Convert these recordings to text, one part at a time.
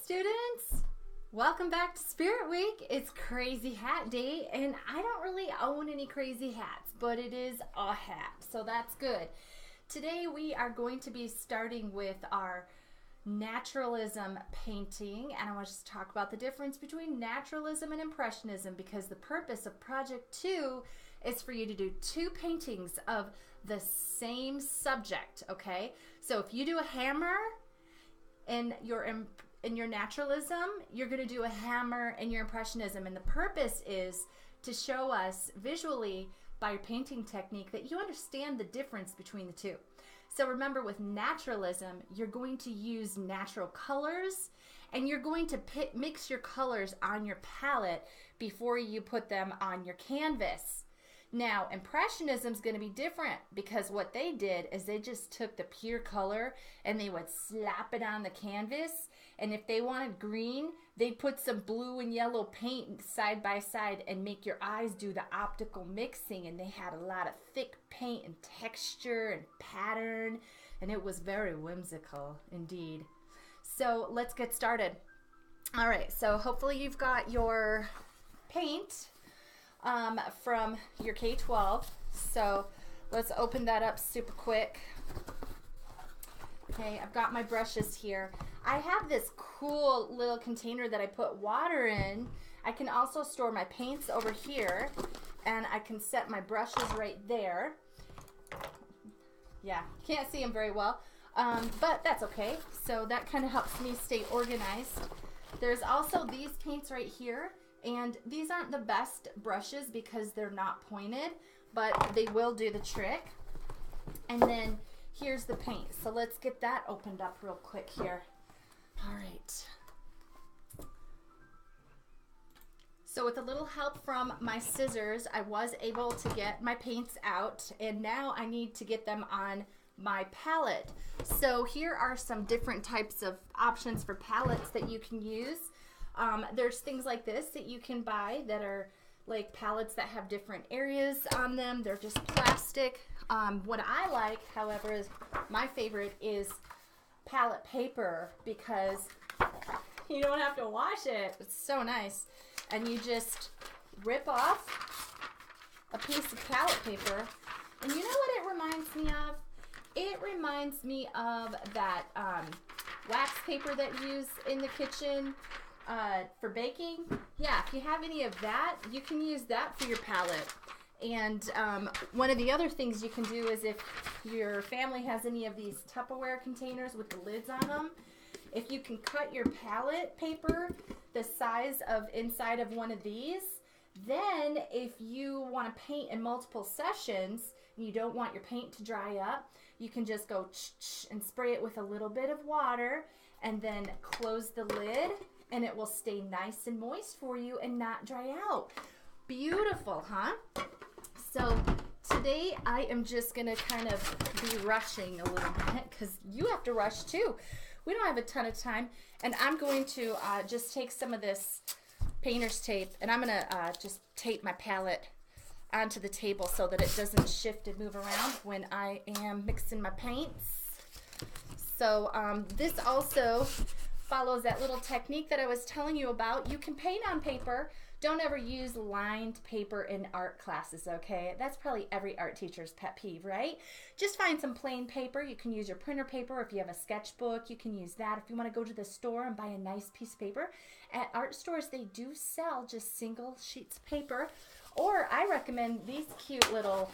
students! Welcome back to Spirit Week. It's Crazy Hat Day, and I don't really own any crazy hats, but it is a hat, so that's good. Today we are going to be starting with our Naturalism painting, and I want to just talk about the difference between Naturalism and Impressionism, because the purpose of Project 2 is for you to do two paintings of the same subject, okay? So if you do a hammer in your Naturalism, you're going to do a hammer in your Impressionism, and the purpose is to show us visually by your painting technique that you understand the difference between the two. So remember, with Naturalism, you're going to use natural colors, and you're going to mix your colors on your palette before you put them on your canvas. Now, Impressionism is going to be different, because what they did is they just took the pure color and they would slap it on the canvas, and if they wanted green, they'd put some blue and yellow paint side by side and make your eyes do the optical mixing, and they had a lot of thick paint and texture and pattern, and it was very whimsical indeed. So let's get started. All right, so hopefully you've got your paint from your K-12. So let's open that up super quick. Okay, I've got my brushes here. I have this cool little container that I put water in. I can also store my paints over here, and I can set my brushes right there. Yeah, can't see them very well, but that's okay. So that kind of helps me stay organized. There's also these paints right here. And these aren't the best brushes because they're not pointed, but they will do the trick. And then here's the paint. So let's get that opened up real quick here. All right. So with a little help from my scissors, I was able to get my paints out, and now I need to get them on my palette. So here are some different types of options for palettes that you can use. There's things like this that you can buy that are like palettes that have different areas on them. They're just plastic. What I like, however, is my favorite is palette paper, because you don't have to wash it. It's so nice. And you just rip off a piece of palette paper. And you know what it reminds me of? It reminds me of that wax paper that you use in the kitchen for baking. Yeah, if you have any of that, you can use that for your palette. And one of the other things you can do is, if your family has any of these Tupperware containers with the lids on them, if you can cut your palette paper the size of inside of one of these, then if you want to paint in multiple sessions and you don't want your paint to dry up, you can just go and spray it with a little bit of water, and then close the lid, and it will stay nice and moist for you and not dry out. Beautiful, huh? So today I am just gonna kind of be rushing a little bit, because you have to rush too. We don't have a ton of time, and I'm going to just take some of this painter's tape, and I'm gonna just tape my palette onto the table so that it doesn't shift and move around when I am mixing my paints. So this also follows that little technique that I was telling you about. You can paint on paper. Don't ever use lined paper in art classes, okay? That's probably every art teacher's pet peeve, right? Just find some plain paper. You can use your printer paper. If you have a sketchbook, you can use that. If you want to go to the store and buy a nice piece of paper, at art stores they do sell just single sheets of paper. Or I recommend these cute little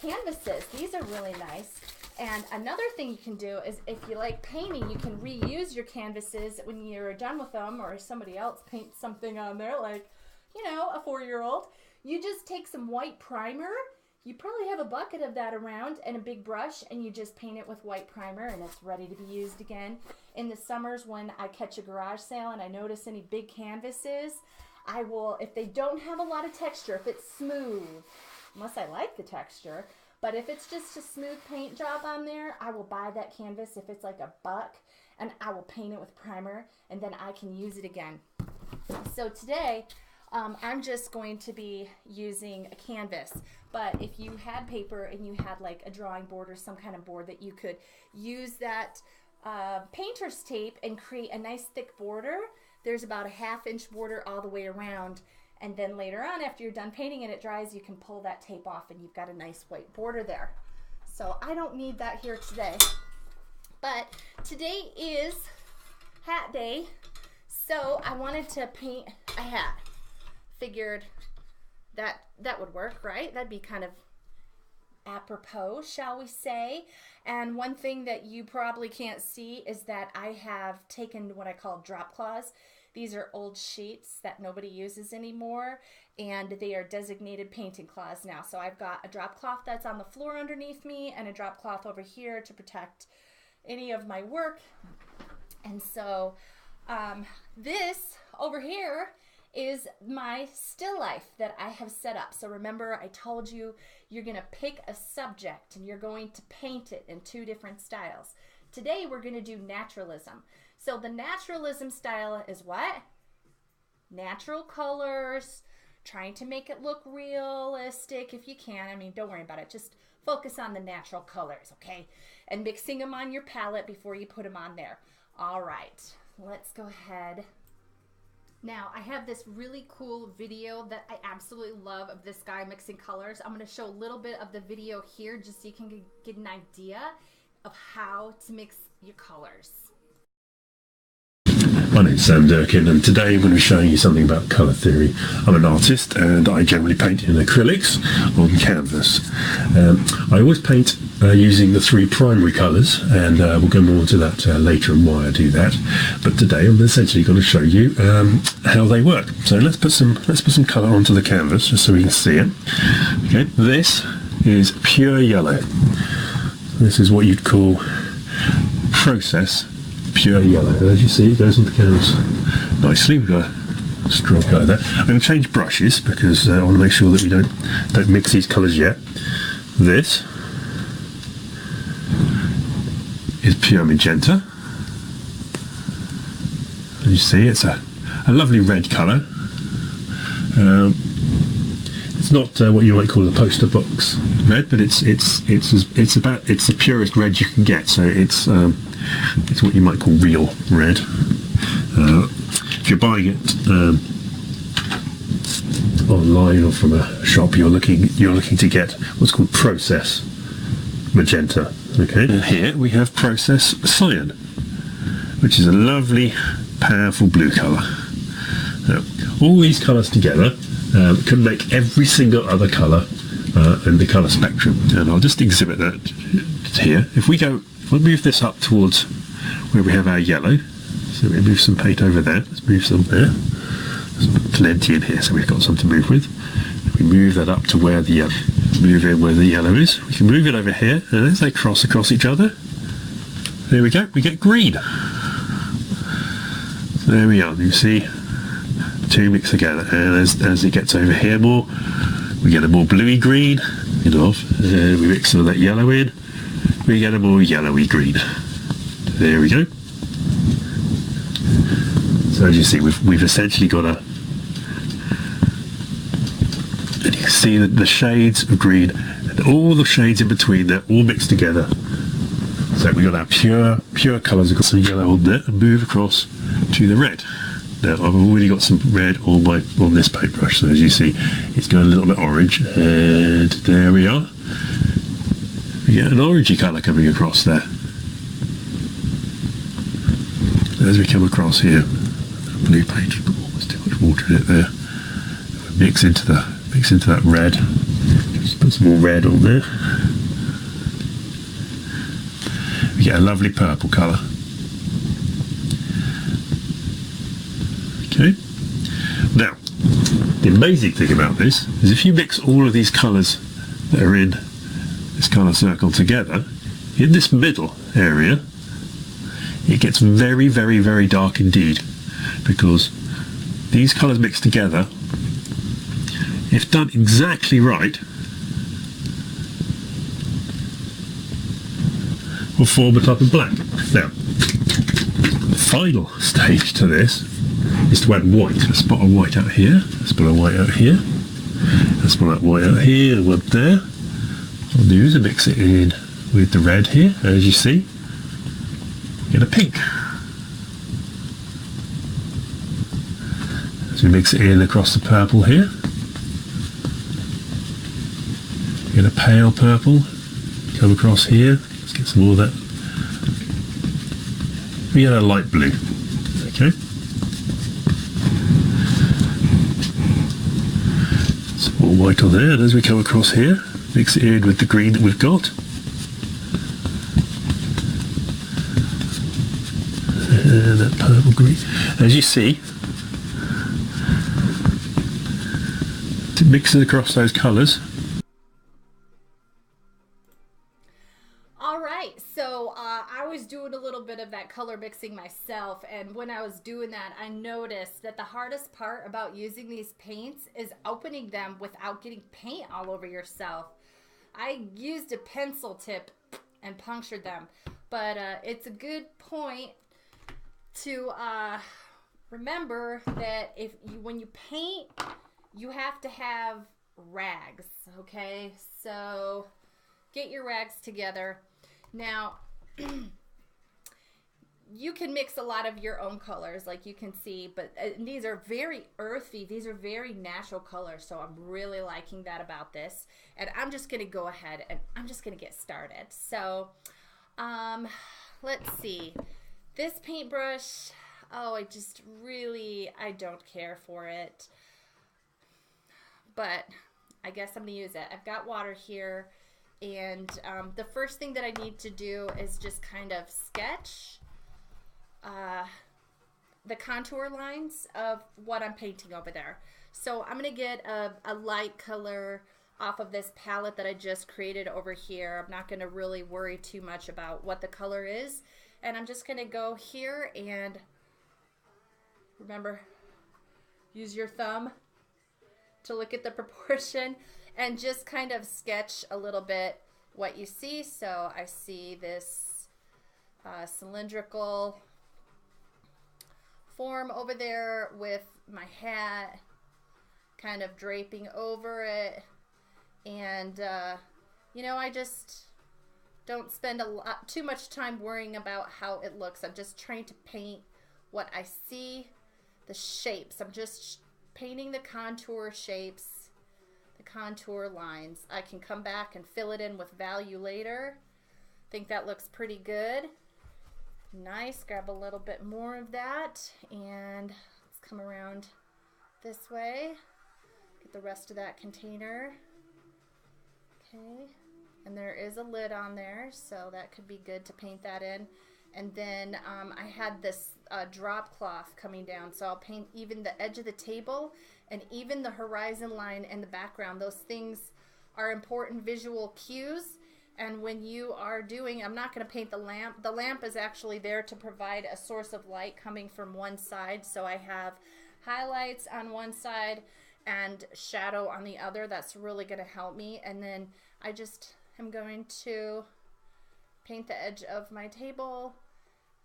canvases. These are really nice. And another thing you can do is, if you like painting, you can reuse your canvases when you're done with them, or somebody else paints something on there, like, you know, a 4-year-old. You just take some white primer. You probably have a bucket of that around and a big brush, and you just paint it with white primer, and it's ready to be used again. In the summers, when I catch a garage sale and I notice any big canvases, I will, if they don't have a lot of texture, if it's smooth, unless I like the texture, but if it's just a smooth paint job on there, I will buy that canvas if it's like $1, and I will paint it with primer, and then I can use it again. So today, I'm just going to be using a canvas, but if you had paper and you had like a drawing board or some kind of board that you could use that painter's tape and create a nice thick border. There's about a 1/2 inch border all the way around, and then later on, after you're done painting and it dries, you can pull that tape off and you've got a nice white border there. So I don't need that here today. But today is hat day, so I wanted to paint a hat. Figured that would work, right? That'd be kind of apropos, shall we say. And one thing that you probably can't see is that I have taken what I call drop cloths. These are old sheets that nobody uses anymore, and they are designated painting cloths now. So I've got a drop cloth that's on the floor underneath me and a drop cloth over here to protect any of my work. And so this over here is my still life that I have set up. So remember, I told you you're going to pick a subject and you're going to paint it in 2 different styles. Today we're going to do naturalism. So the naturalism style is what? Natural colors, trying to make it look realistic if you can. I mean, don't worry about it. Just focus on the natural colors, okay? And mixing them on your palette before you put them on there. All right, let's go ahead. Now, I have this really cool video that I absolutely love of this guy mixing colors. I'm going to show a little bit of the video here just so you can get an idea of how to mix your colors. My name's Sam Durkin, and today I'm going to be showing you something about colour theory. I'm an artist and I generally paint in acrylics on canvas. I always paint using the 3 primary colours, and we'll go more into that later and why I do that. But today I'm essentially going to show you how they work. So let's put some colour onto the canvas just so we can see it. Okay, this is pure yellow. This is what you'd call process pure yellow. As you see, it goes on the canvas nicely. We've got a strong colour there. I'm going to change brushes because I want to make sure that we don't mix these colours yet. This is pure magenta. As you see, it's a lovely red colour. It's not what you might call a poster box red, but it's the purest red you can get. So it's what you might call real red. If you're buying it online or from a shop, you're looking to get what's called process magenta. Okay. And here we have process cyan, which is a lovely, powerful blue colour. Now, all these colours together can make every single other colour in the colour spectrum, and I'll just exhibit that here. If we move this up towards where we have our yellow, so we move some paint over there, let's move some there, let's put plenty in here so we've got some to move with. If we move that up to where the yellow is, we can move it over here, and as they cross across each other, there we go, we get green. So there we are, you see 2 mix together, and as it gets over here more, we get a more bluey green, and we mix some of that yellow in, we get a more yellowy green. There we go. So as you see, we've essentially got and you can see that the shades of green and all the shades in between, they're all mixed together. So we've got our pure colours. I've got some yellow on there and move across to the red. Now I've already got some red on this paintbrush, so as you see, it's going a little bit orange, and there we are. We get an orangey colour coming across there. As we come across here, blue paint, we've got almost too much water in it there. We mix into that red. Just put some more red on there. We get a lovely purple colour. Okay. Now, the amazing thing about this is if you mix all of these colours that are in this colour circle together, in this middle area, it gets very, very, very dark indeed, because these colours mixed together, if done exactly right, will form a type of black. Now, the final stage to this is to add white. A spot of white out here, a spot of white out here, a spot of white out here, and one there. What I'll do is mix it in with the red here, as you see. Get a pink. As we mix it in across the purple here. Get a pale purple. Come across here. Let's get some more of that. We get a light blue. Okay. Some more white on there. And as we come across here, mix it in with the green that we've got. And that purple green. As you see, to mix it across those colours. Alright, so I was doing a little bit of that color mixing myself, and when I was doing that, I noticed that the hardest part about using these paints is opening them without getting paint all over yourself. I used a pencil tip and punctured them, but it's a good point to remember that when you paint, you have to have rags, okay? So get your rags together. Now, you can mix a lot of your own colors, like you can see, but these are very earthy. These are very natural colors, so I'm really liking that about this. And I'm just going to go ahead and I'm just going to get started. So, let's see. This paintbrush, oh, I don't care for it. But I guess I'm going to use it. I've got water here. And the first thing that I need to do is just kind of sketch the contour lines of what I'm painting over there. So I'm going to get a light color off of this palette that I just created over here. I'm not going to really worry too much about what the color is. And I'm just going to go here and remember, use your thumb to look at the proportion and just kind of sketch a little bit what you see. So I see this cylindrical form over there with my hat kind of draping over it. And, you know, I just don't spend too much time worrying about how it looks. I'm just trying to paint what I see, the shapes. I'm just painting the contour shapes, the contour lines. I can come back and fill it in with value later. I think that looks pretty good. Nice. Grab a little bit more of that and let's come around this way. Get the rest of that container. Okay. And there is a lid on there, so that could be good to paint that in. And then I had this drop cloth coming down, so I'll paint even the edge of the table and even the horizon line in the background. Those things are important visual cues. And when you are doing, I'm not going to paint the lamp. The lamp is actually there to provide a source of light coming from one side. So I have highlights on one side and shadow on the other. That's really going to help me. And then I'm going to paint the edge of my table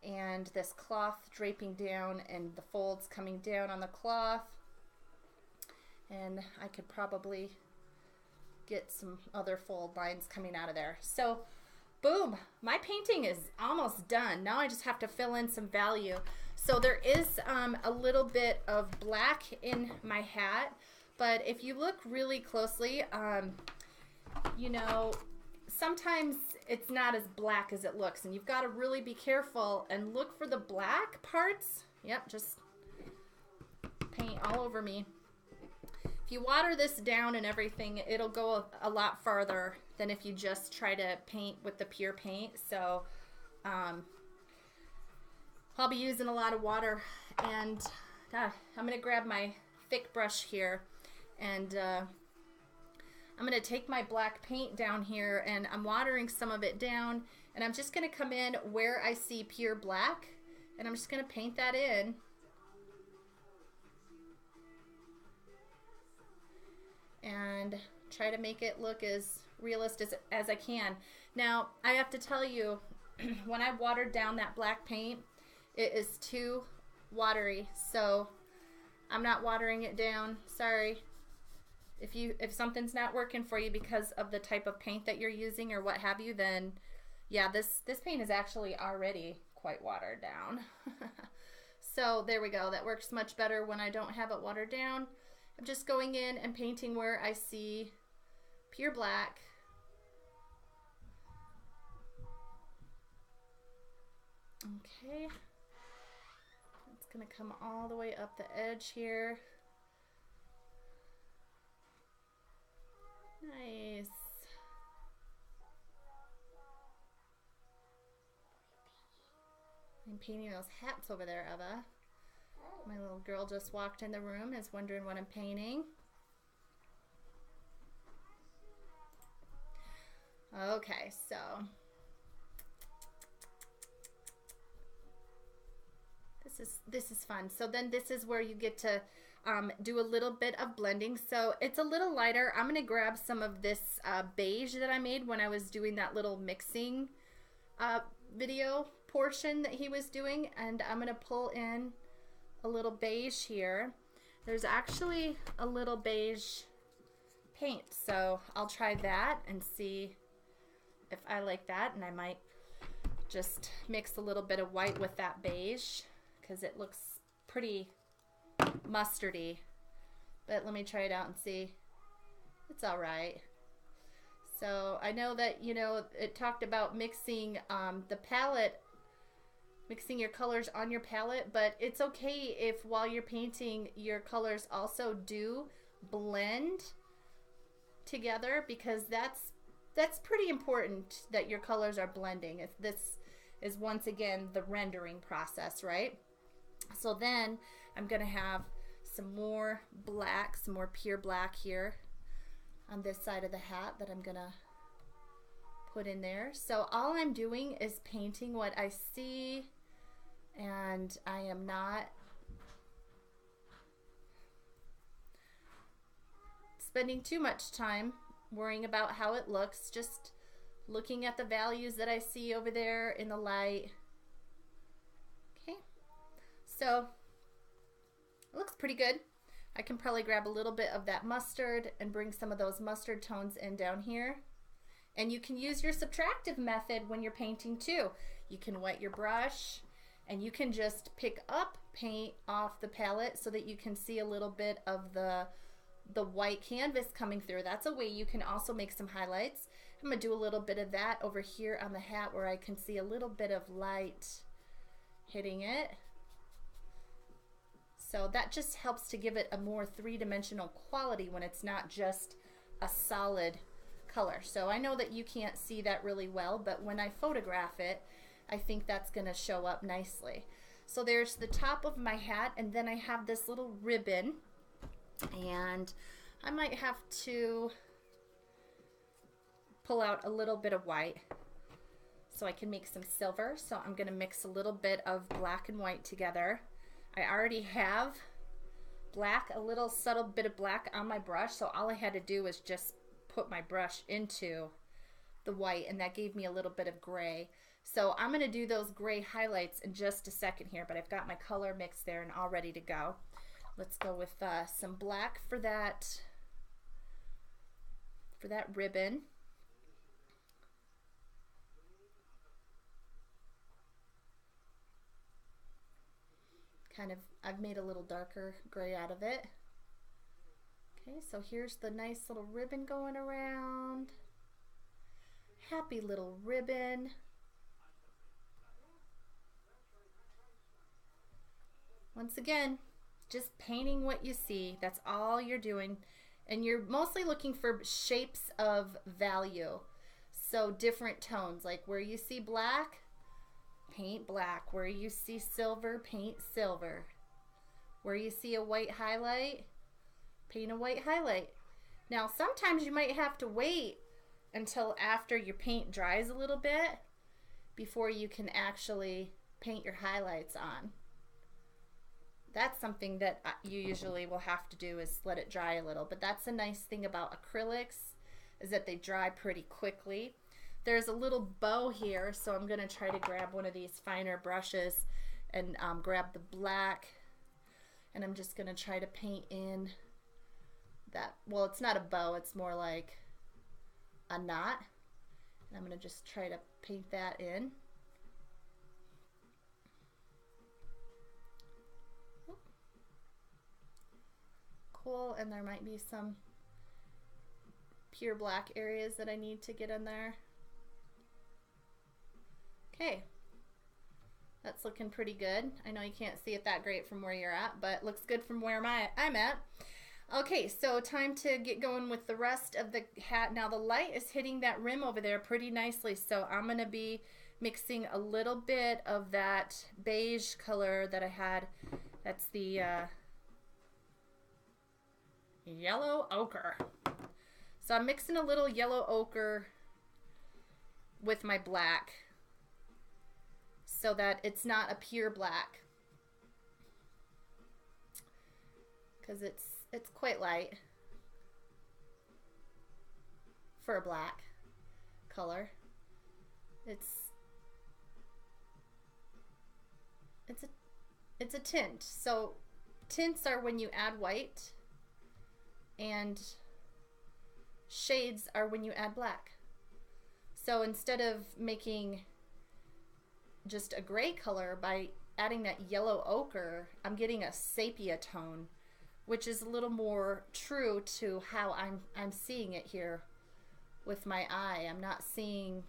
and this cloth draping down and the folds coming down on the cloth. And I could probably get some other fold lines coming out of there. So boom, my painting is almost done. Now I just have to fill in some value. So there is a little bit of black in my hat, but if you look really closely, you know, sometimes it's not as black as it looks, and you've got to really be careful and look for the black parts. Yep, just paint all over me. If you water this down and everything, it'll go a lot farther than if you just try to paint with the pure paint. So I'll be using a lot of water, and I'm going to grab my thick brush here, and I'm going to take my black paint down here, and I'm watering some of it down, and I'm just going to come in where I see pure black, and I'm just going to paint that in. And try to make it look as realistic as I can. Now, I have to tell you, when I watered down that black paint, it is too watery, so I'm not watering it down. Sorry. If something's not working for you because of the type of paint that you're using or what have you, then yeah, this paint is actually already quite watered down. So there we go. That works much better when I don't have it watered down. I'm just going in and painting where I see pure black. Okay. It's going to come all the way up the edge here. Nice. I'm painting those hats over there, Eva. My little girl just walked in the room, is wondering what I'm painting. Okay, so this is fun. So then this is where you get to do a little bit of blending. So it's a little lighter. I'm gonna grab some of this beige that I made when I was doing that little mixing video portion that he was doing, and I'm gonna pull in a little beige here. There's actually a little beige paint, so I'll try that and see if I like that, and I might just mix a little bit of white with that beige because it looks pretty mustardy. But let me try it out and see. It's all right. So I know that, you know, it talked about mixing the palette, mixing your colors on your palette, but it's okay if while you're painting your colors also do blend together, because that's pretty important that your colors are blending. If this is once again the rendering process, right? So then I'm gonna have some more black, some more pure black here on this side of the hat that I'm gonna put in there. So all I'm doing is painting what I see, and I am not spending too much time worrying about how it looks, just looking at the values that I see over there in the light. Okay, so it looks pretty good. I can probably grab a little bit of that mustard and bring some of those mustard tones in down here. And you can use your subtractive method when you're painting too. You can wet your brush and you can just pick up paint off the palette so that you can see a little bit of the white canvas coming through. That's a way you can also make some highlights. I'm gonna do a little bit of that over here on the hat where I can see a little bit of light hitting it. So that just helps to give it a more three-dimensional quality when it's not just a solid color. So I know that you can't see that really well, but when I photograph it, I think that's gonna show up nicely. So there's the top of my hat, and then I have this little ribbon, and I might have to pull out a little bit of white so I can make some silver. So I'm gonna mix a little bit of black and white together. I already have black, a little subtle bit of black on my brush, so all I had to do was just put my brush into the white, and that gave me a little bit of gray. So I'm going to do those gray highlights in just a second here, but I've got my color mix there and all ready to go. Let's go with some black for that ribbon. Kind of, I've made a little darker gray out of it. Okay, so here's the nice little ribbon going around. Happy little ribbon. Once again, just painting what you see. That's all you're doing. And you're mostly looking for shapes of value. So different tones, like where you see black, paint black. Where you see silver, paint silver. Where you see a white highlight, paint a white highlight. Now sometimes you might have to wait until after your paint dries a little bit before you can actually paint your highlights on. That's something that you usually will have to do, is let it dry a little. But that's the nice thing about acrylics, is that they dry pretty quickly. There's a little bow here, so I'm going to try to grab one of these finer brushes and grab the black, and I'm just going to try to paint in that. Well, it's not a bow, it's more like a knot. And I'm going to just try to paint that in. cool, and there might be some pure black areas that I need to get in there. Okay, that's looking pretty good. I know you can't see it that great from where you're at, but looks good from where I'm at. Okay, so time to get going with the rest of the hat. Now the light is hitting that rim over there pretty nicely, so I'm going to be mixing a little bit of that beige color that I had. That's the yellow ochre. So I'm mixing a little yellow ochre with my black so that it's not a pure black, because it's quite light for a black color. It's a tint. So tints are when you add white, and shades are when you add black. So instead of making just a gray color, by adding that yellow ochre, I'm getting a sepia tone, which is a little more true to how I'm seeing it here with my eye. I'm not seeing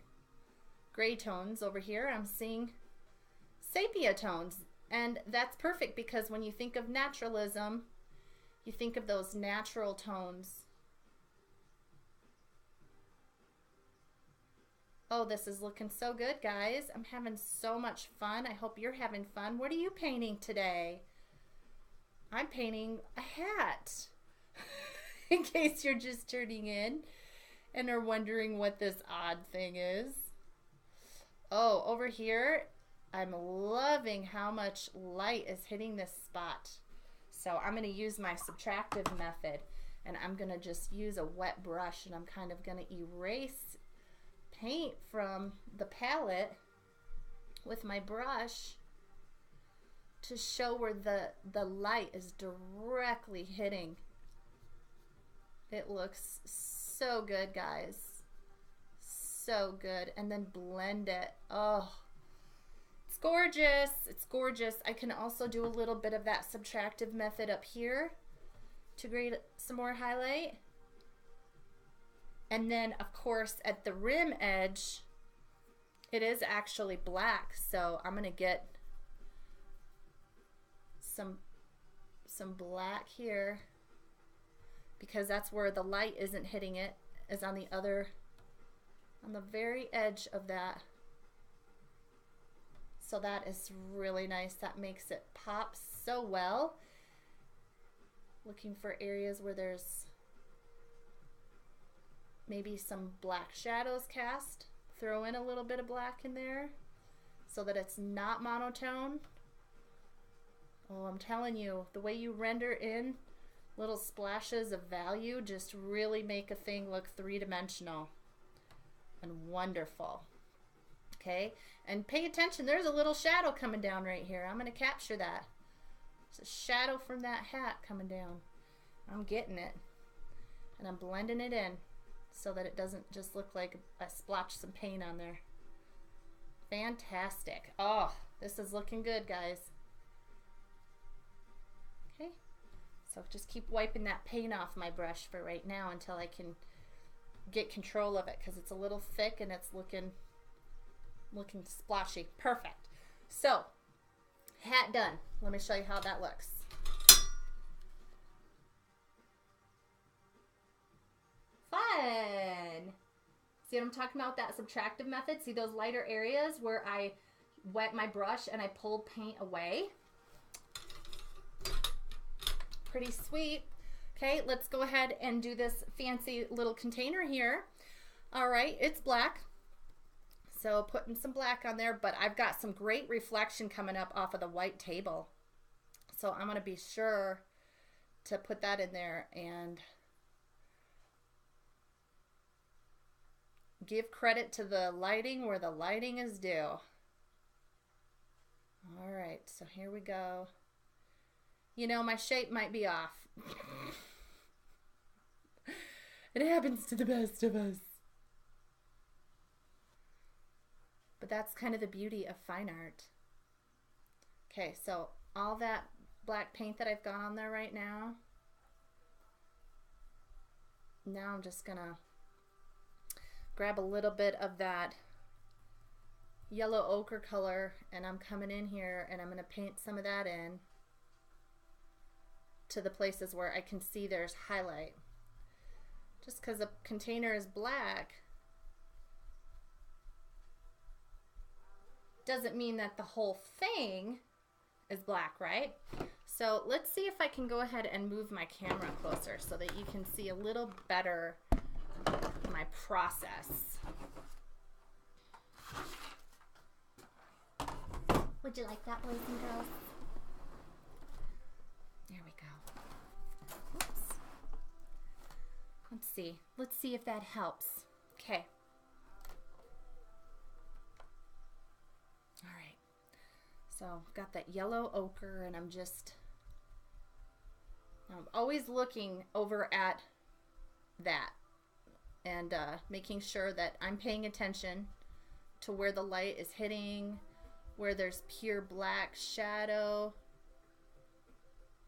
gray tones over here. I'm seeing sepia tones. And that's perfect, because when you think of naturalism, you think of those natural tones. Oh, this is looking so good, guys. I'm having so much fun. I hope you're having fun. What are you painting today? I'm painting a hat. In case you're just turning in and are wondering what this odd thing is. Oh, over here, I'm loving how much light is hitting this spot. So I'm going to use my subtractive method, and I'm going to just use a wet brush, and I'm kind of going to erase paint from the palette with my brush to show where the light is directly hitting. It looks so good, guys. So good. And then blend it. Oh, it's gorgeous. It's gorgeous. I can also do a little bit of that subtractive method up here to create some more highlight. And then, of course, at the rim edge, it is actually black. So I'm going to get some black here, because that's where the light isn't hitting it, is on the very edge of that. So that is really nice. That makes it pop so well. Looking for areas where there's maybe some black shadows cast. Throw in a little bit of black in there so that it's not monotone. Oh, I'm telling you, the way you render in little splashes of value just really make a thing look three-dimensional and wonderful. Okay, and pay attention, there's a little shadow coming down right here. I'm going to capture that. It's a shadow from that hat coming down. I'm getting it, and I'm blending it in so that it doesn't just look like I splotched some paint on there. Fantastic. Oh, this is looking good, guys. Okay, so just keep wiping that paint off my brush for right now until I can get control of it, because it's a little thick and it's looking splotchy. Perfect. So, hat done. Let me show you how that looks. Fun. See what I'm talking about? That subtractive method. See those lighter areas where I wet my brush and I pulled paint away? Pretty sweet. Okay, let's go ahead and do this fancy little container here. All right, it's black. So putting some black on there, but I've got some great reflection coming up off of the white table. So I'm gonna be sure to put that in there and give credit to the lighting where the lighting is due. All right, so here we go. You know, my shape might be off. It happens to the best of us. But that's kind of the beauty of fine art. Okay, so all that black paint that I've got on there right now, now I'm just gonna grab a little bit of that yellow ochre color, and I'm coming in here and I'm gonna paint some of that in to the places where I can see there's highlight. Just because the container is black doesn't mean that the whole thing is black, right? So let's see if I can go ahead and move my camera closer so that you can see a little better my process. Would you like that, boys and girls? There we go. Oops. Let's see. Let's see if that helps. Okay. All right. So I've got that yellow ochre, and I'm always looking over at that and making sure that I'm paying attention to where the light is hitting, where there's pure black shadow,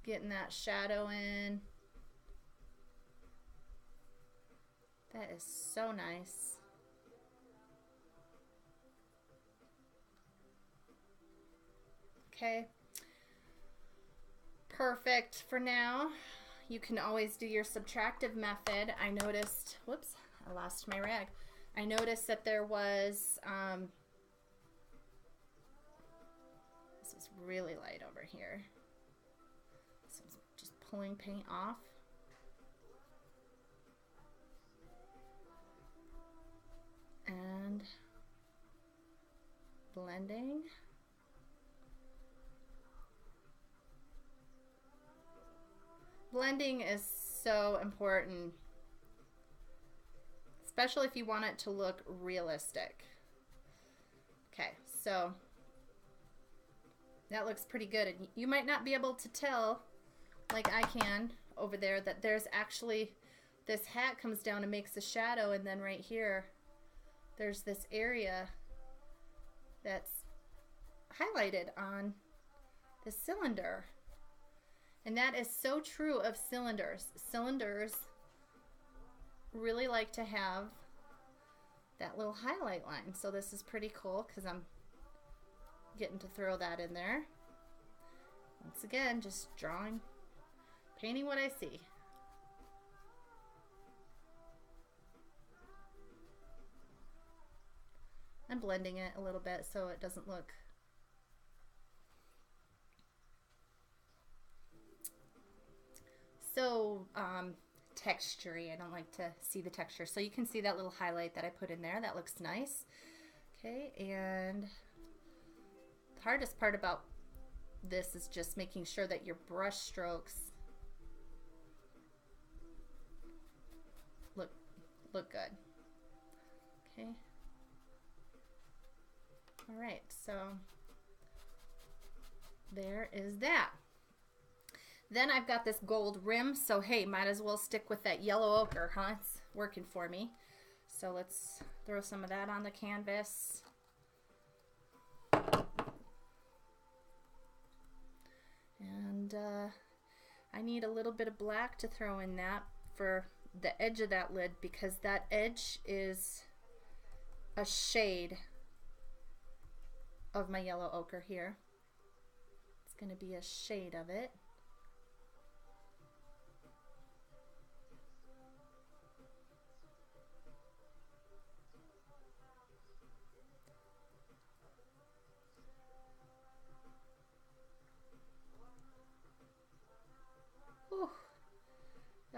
getting that shadow in. That is so nice. Okay. Perfect for now. You can always do your subtractive method. I noticed, whoops, I lost my rag. I noticed that there was, this is really light over here. So I'm just pulling paint off. And blending. Blending is so important, especially if you want it to look realistic. Okay, so that looks pretty good, and you might not be able to tell, like I can over there, that there's actually, this hat comes down and makes a shadow, and then right here there's this area that's highlighted on the cylinder. And that is so true of cylinders. Cylinders really like to have that little highlight line. So this is pretty cool because I'm getting to throw that in there. Once again, just drawing, painting what I see. I'm blending it a little bit so it doesn't look so textury. I don't like to see the texture. So you can see that little highlight that I put in there. That looks nice. Okay, and the hardest part about this is just making sure that your brush strokes look good. Okay. All right, so there is that. Then I've got this gold rim, so hey, might as well stick with that yellow ochre, huh? It's working for me. So let's throw some of that on the canvas. And I need a little bit of black to throw in that for the edge of that lid, because that edge is a shade of my yellow ochre here. It's going to be a shade of it. Whew.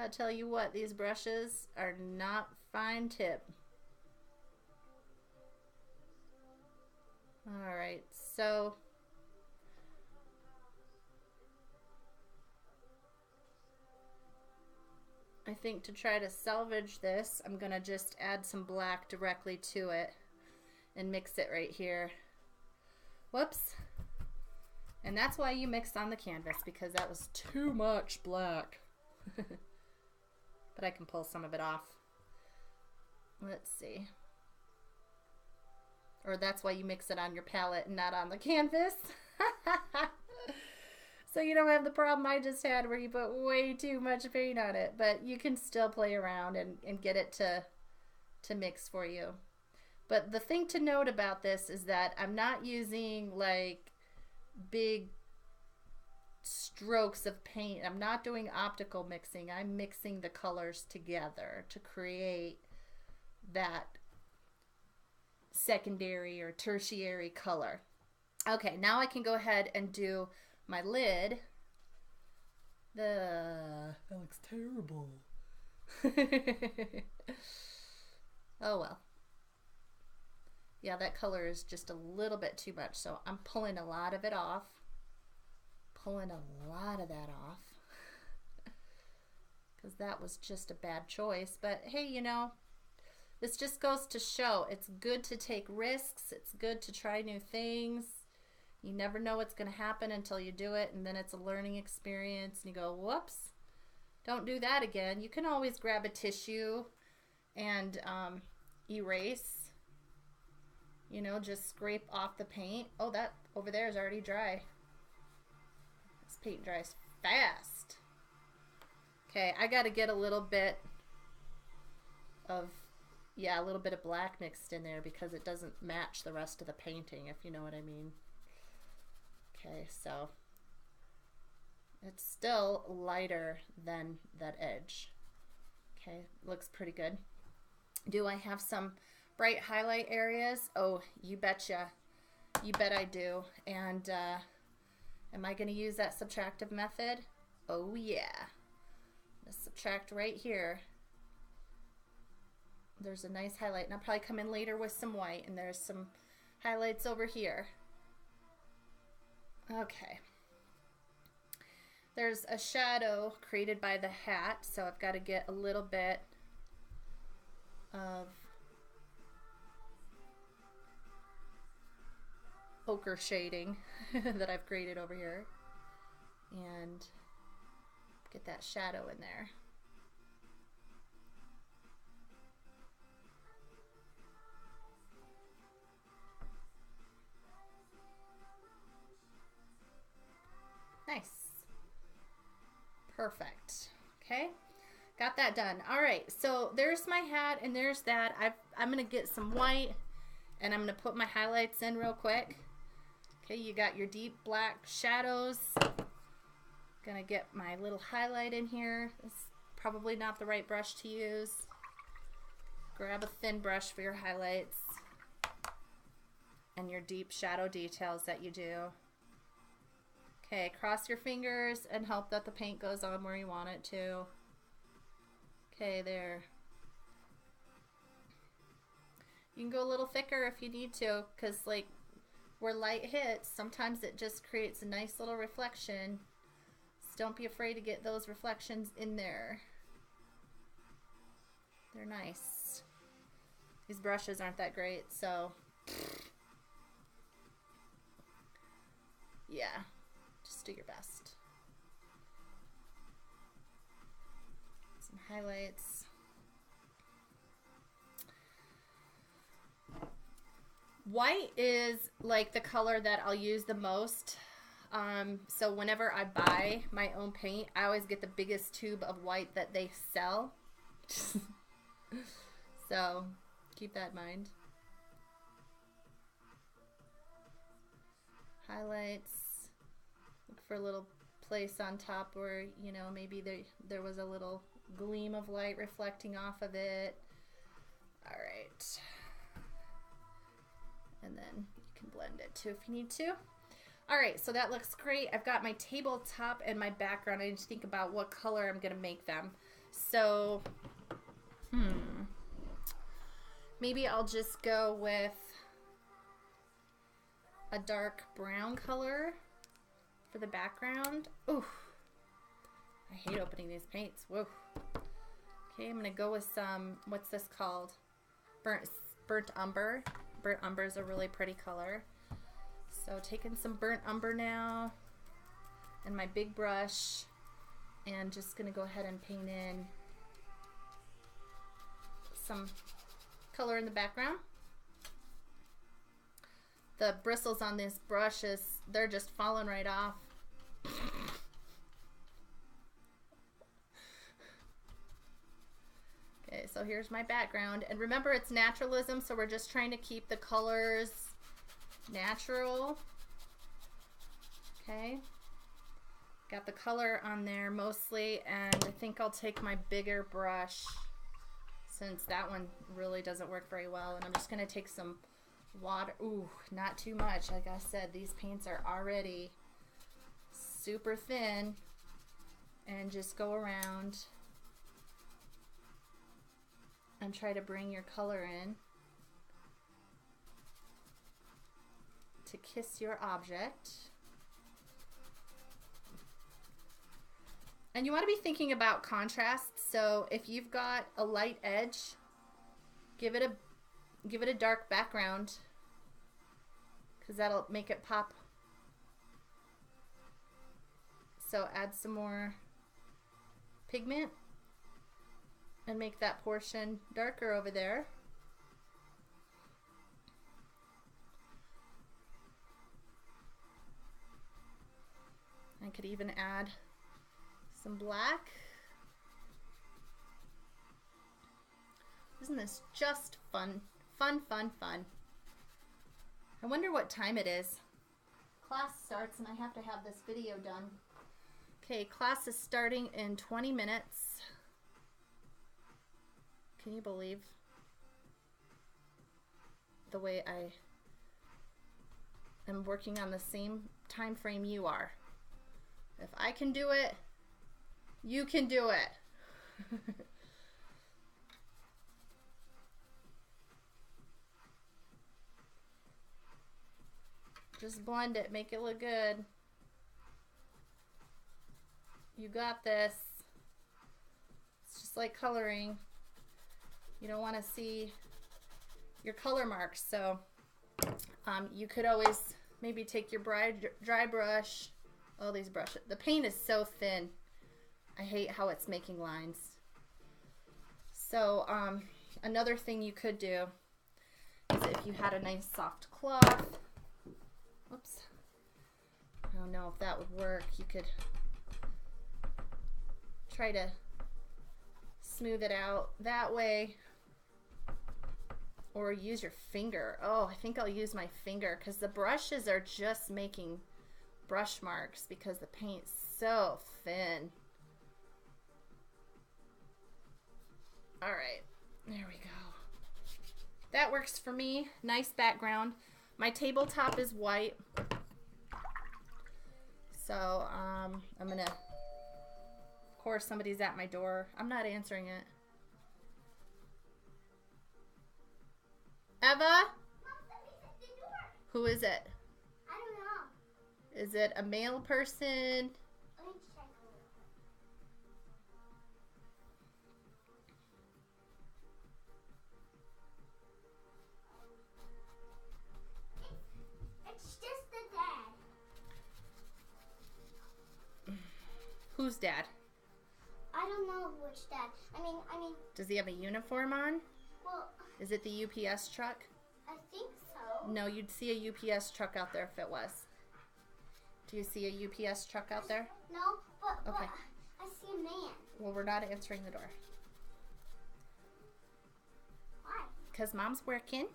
I'll tell you what, these brushes are not fine tip. All right, so I think to try to salvage this, I'm gonna just add some black directly to it and mix it right here. Whoops. And that's why you mixed on the canvas, because that was too much black. But I can pull some of it off. Let's see. Or that's why you mix it on your palette and not on the canvas. So you don't have the problem I just had where you put way too much paint on it. But you can still play around and get it to mix for you. But the thing to note about this is that I'm not using like big strokes of paint. I'm not doing optical mixing. I'm mixing the colors together to create that secondary or tertiary color. Okay, now I can go ahead and do my lid. That looks terrible. Oh well. Yeah, that color is just a little bit too much, so I'm pulling a lot of it off. Pulling a lot of that off. Because that was just a bad choice. But hey, you know, this just goes to show it's good to take risks. It's good to try new things. You never know what's going to happen until you do it, and then it's a learning experience, and you go, whoops, don't do that again. You can always grab a tissue and erase, you know, just scrape off the paint. Oh, that over there is already dry. This paint dries fast. Okay, I got to get a little bit of, yeah, a little bit of black mixed in there because it doesn't match the rest of the painting, if you know what I mean. Okay, so it's still lighter than that edge. Okay, looks pretty good. Do I have some bright highlight areas? Oh, you betcha. You bet I do. And am I going to use that subtractive method? Oh yeah. Let's subtract right here. There's a nice highlight, and I'll probably come in later with some white, and there's some highlights over here. Okay. There's a shadow created by the hat, so I've got to get a little bit of ochre shading that I've created over here and get that shadow in there. Nice. Perfect. Okay. Got that done. All right. So there's my hat and there's that. I'm going to get some white and I'm going to put my highlights in real quick. Okay. You got your deep black shadows. Going to get my little highlight in here. It's probably not the right brush to use. Grab a thin brush for your highlights and your deep shadow details that you do. Okay, cross your fingers and hope that the paint goes on where you want it to. Okay, there. You can go a little thicker if you need to, because like where light hits, sometimes it just creates a nice little reflection. So don't be afraid to get those reflections in there. They're nice. These brushes aren't that great, so yeah. Just do your best. Some highlights. White is like the color that I'll use the most. So whenever I buy my own paint, I always get the biggest tube of white that they sell. So keep that in mind. Highlights. Look for a little place on top where, you know, maybe there was a little gleam of light reflecting off of it. All right. And then you can blend it too if you need to. All right, so that looks great. I've got my tabletop and my background. I need to think about what color I'm going to make them. So, maybe I'll just go with a dark brown color for the background. Ooh, I hate opening these paints. Whoa. Okay, I'm gonna go with some, what's this called? Burnt umber. Burnt umber is a really pretty color. So taking some burnt umber now and my big brush and just gonna go ahead and paint in some color in the background. The bristles on this brush they're just falling right off. So here's my background. And remember, it's naturalism, so we're just trying to keep the colors natural. Okay. Got the color on there mostly, and I think I'll take my bigger brush since that one really doesn't work very well. And I'm just going to take some water. Ooh, not too much. Like I said, these paints are already super thin. And just go around and try to bring your color in to kiss your object. And you want to be thinking about contrast. So if you've got a light edge, give it a dark background, because that'll make it pop. So add some more pigment and make that portion darker over there. I could even add some black. Isn't this just fun? Fun, fun, fun. I wonder what time it is. Class starts and I have to have this video done. Okay, class is starting in 20 minutes. Can you believe the way I am working on the same time frame you are? If I can do it, you can do it. Just blend it, make it look good. You got this. It's just like coloring. You don't want to see your color marks, so you could always maybe take your dry brush. Oh, these brushes. The paint is so thin. I hate how it's making lines. So another thing you could do is if you had a nice soft cloth. Whoops. I don't know if that would work. You could try to smooth it out that way, or use your finger. Oh, I think I'll use my finger because the brushes are just making brush marks because the paint's so thin. All right, there we go. That works for me. Nice background. My tabletop is white, so I'm gonna, of course somebody's at my door. I'm not answering it. Eva? Mom, somebody's at the door. Who is it? I don't know. Is it a male person? Let me check. It's just the dad. Who's dad? I don't know which dad. I mean. Does he have a uniform on? Well, Is it the UPS truck? I think so. No, you'd see a UPS truck out there if it was. Do you see a UPS truck out there? No, but Okay. I see a man. Well, we're not answering the door. Why? Because mom's working.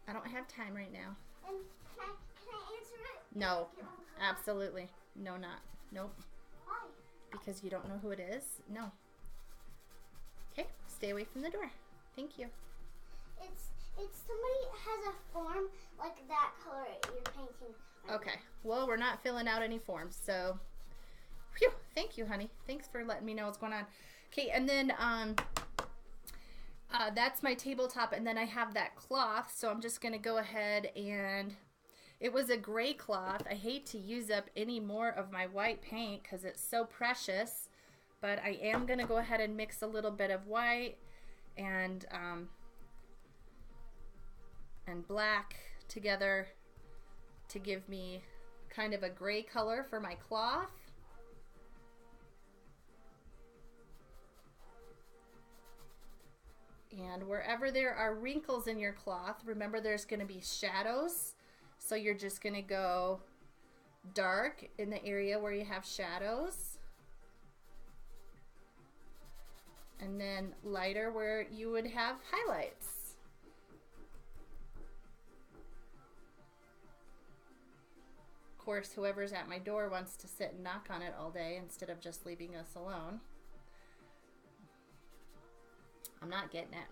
I don't have time right now. And can I answer it? No, absolutely. No, not. Nope. Why? Because you don't know who it is? No. Okay, stay away from the door. Thank you. It's somebody has a form like that color you're painting. Right Okay, well, we're not filling out any forms, so phew, thank you, honey. Thanks for letting me know what's going on. Okay, and then that's my tabletop, and then I have that cloth, so I'm just going to go ahead and it was a gray cloth. I hate to use up any more of my white paint because it's so precious, but I am going to go ahead and mix a little bit of white and black together to give me kind of a gray color for my cloth. And wherever there are wrinkles in your cloth, remember there's going to be shadows. So you're just going to go dark in the area where you have shadows. and then lighter where you would have highlights. Of course, whoever's at my door wants to sit and knock on it all day instead of just leaving us alone. I'm not getting it.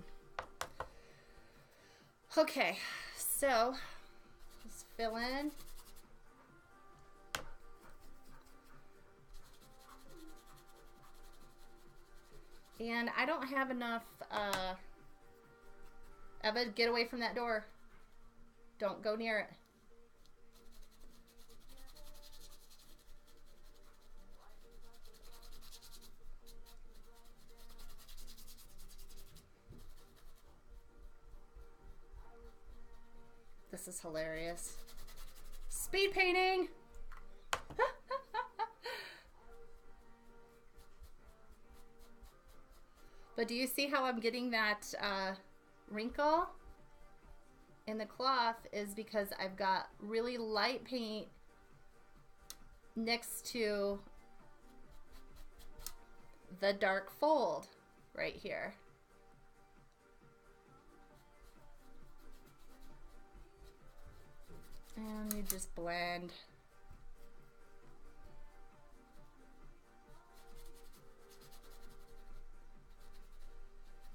Okay, so just fill in. And I don't have enough, Eva, get away from that door. Don't go near it. This is hilarious. Speed painting! But do you see how I'm getting that wrinkle in the cloth is because I've got really light paint next to the dark fold right here. And you just blend.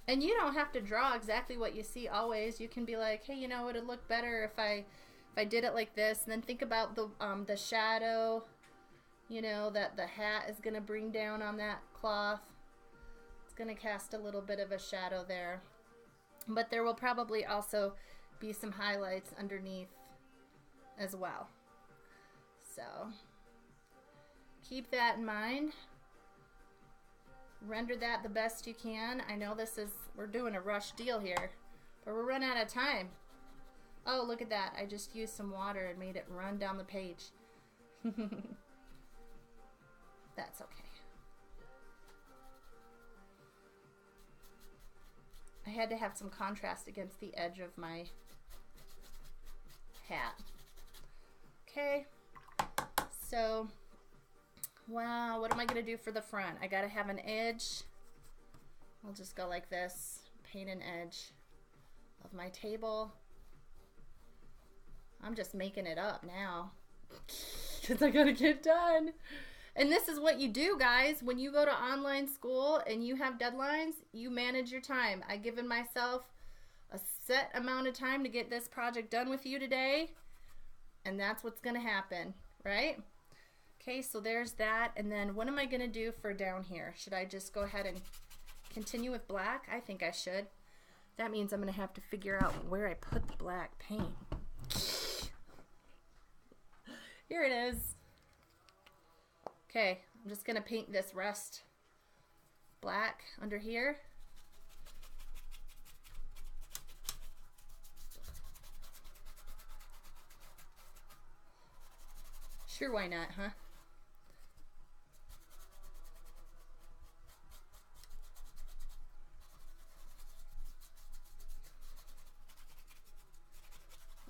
And you don't have to draw exactly what you see always. You can be like, hey, you know, it'd look better if I did it like this. And then think about the shadow, you know, that the hat is going to bring down on that cloth. It's going to cast a little bit of a shadow there. But there will probably also be some highlights underneath as well. So keep that in mind. Render that the best you can. I know we're doing a rush deal here, but we're running out of time. Oh, look at that. I just used some water and made it run down the page. That's okay. I had to have some contrast against the edge of my hat. Okay, so wow, what am I going to do for the front? I got to have an edge. I'll just go like this, paint an edge of my table. I'm just making it up now because I got to get done. And this is what you do, guys. When you go to online school and you have deadlines, you manage your time. I've given myself a set amount of time to get this project done with you today. And that's what's going to happen, right? Okay, so there's that. And then what am I going to do for down here? Should I just go ahead and continue with black? I think I should. That means I'm going to have to figure out where I put the black paint. Here it is. Okay, I'm just going to paint this rest black under here. Sure, why not, huh?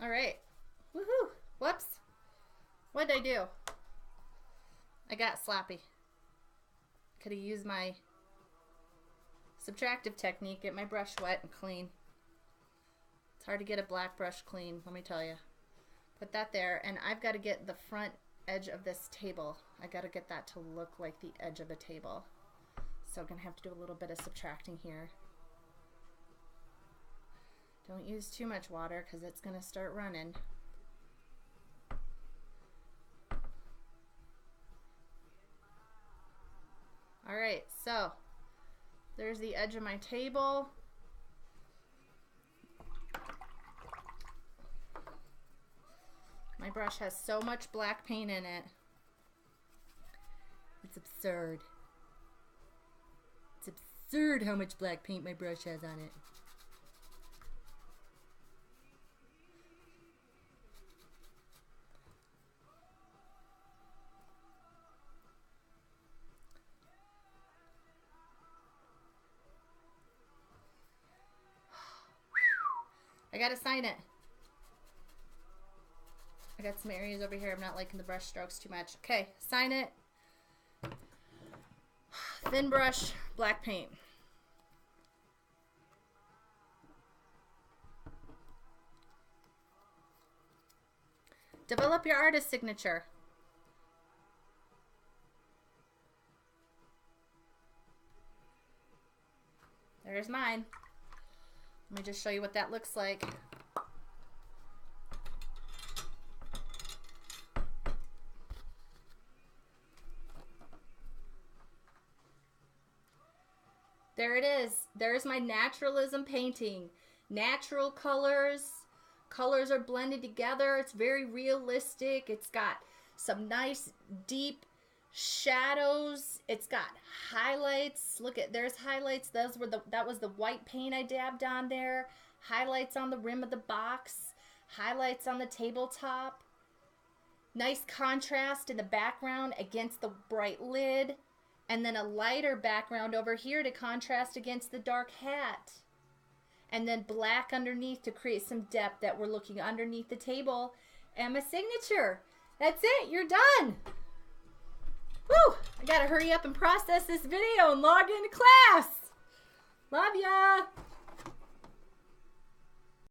All right. Woohoo! Whoops. What did I do? I got sloppy. Could have used my subtractive technique, get my brush wet and clean. It's hard to get a black brush clean, let me tell you. Put that there, and I've got to get the front edge of this table. I got to get that to look like the edge of a table. So I'm going to have to do a little bit of subtracting here. Don't use too much water because it's going to start running. All right, so there's the edge of my table. My brush has so much black paint in it. It's absurd. It's absurd how much black paint my brush has on it. I gotta sign it. I got some areas over here I'm not liking the brush strokes too much. Okay, sign it. Thin brush, black paint. Develop your artist signature. There's mine. Let me just show you what that looks like. There it is. There's my naturalism painting. Natural colors. Colors are blended together. It's very realistic. It's got some nice deep shadows. It's got highlights. Look at, there's highlights. That was the white paint I dabbed on there. Highlights on the rim of the box. Highlights on the tabletop. Nice contrast in the background against the bright lid. And then a lighter background over here to contrast against the dark hat. And then black underneath to create some depth that we're looking underneath the table. And my signature. That's it. You're done. Woo! I gotta hurry up and process this video and log into class. Love ya.